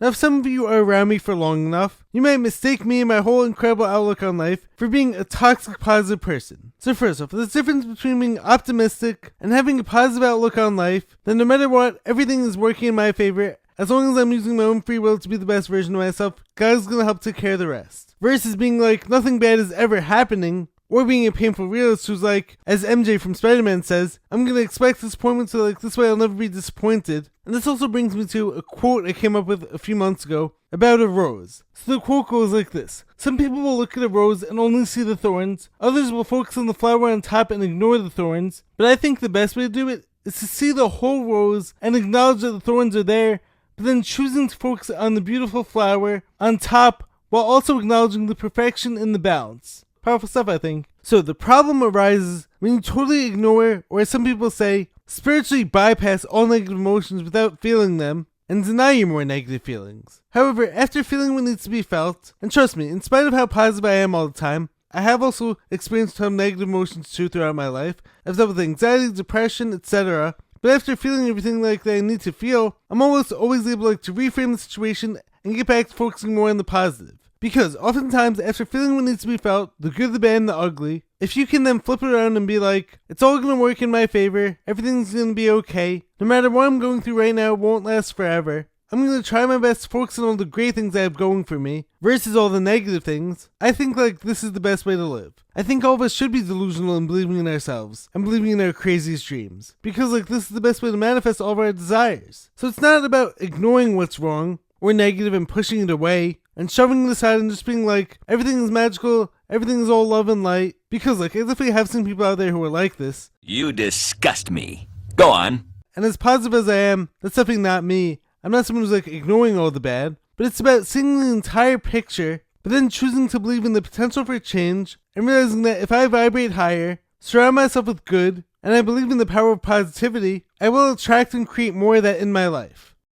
Now, if some of you are around me for long enough, you might mistake me and my whole incredible outlook on life for being a toxic positive person. So first off, there's a difference between being optimistic and having a positive outlook on life, that no matter what, everything is working in my favor. As long as I'm using my own free will to be the best version of myself, God's gonna help take care of the rest. Versus being like, nothing bad is ever happening, or being a painful realist who's like, as MJ from Spider-Man says, I'm gonna expect disappointment, so like this way I'll never be disappointed. And this also brings me to a quote I came up with a few months ago about a rose. So the quote goes like this: some people will look at a rose and only see the thorns, others will focus on the flower on top and ignore the thorns, but I think the best way to do it is to see the whole rose and acknowledge that the thorns are there, but then choosing to focus on the beautiful flower on top while also acknowledging the perfection and the balance. Powerful stuff, I think. So the problem arises when you totally ignore, or as some people say, spiritually bypass all negative emotions without feeling them, and deny your more negative feelings. However, after feeling what needs to be felt, and trust me, in spite of how positive I am all the time, I have also experienced some negative emotions too throughout my life. I've dealt with anxiety, depression, etc. But after feeling everything like that I need to feel, I'm almost always able to reframe the situation and get back to focusing more on the positive. Because oftentimes, after feeling what needs to be felt, the good, the bad, and the ugly, if you can then flip it around and be like, it's all going to work in my favor, everything's going to be okay, no matter what I'm going through right now, it won't last forever, I'm going to try my best to focus on all the great things I have going for me, versus all the negative things, I think this is the best way to live. I think all of us should be delusional in believing in ourselves, and believing in our craziest dreams, because this is the best way to manifest all of our desires. So it's not about ignoring what's wrong, or negative and pushing it away, and shoving it aside and just being like, everything is magical, everything is all love and light. Because I definitely have seen people out there who are like this. You disgust me. Go on. And as positive as I am, that's definitely not me. I'm not someone who's ignoring all the bad, but it's about seeing the entire picture, but then choosing to believe in the potential for change, and realizing that if I vibrate higher, surround myself with good, and I believe in the power of positivity, I will attract and create more of that in my life.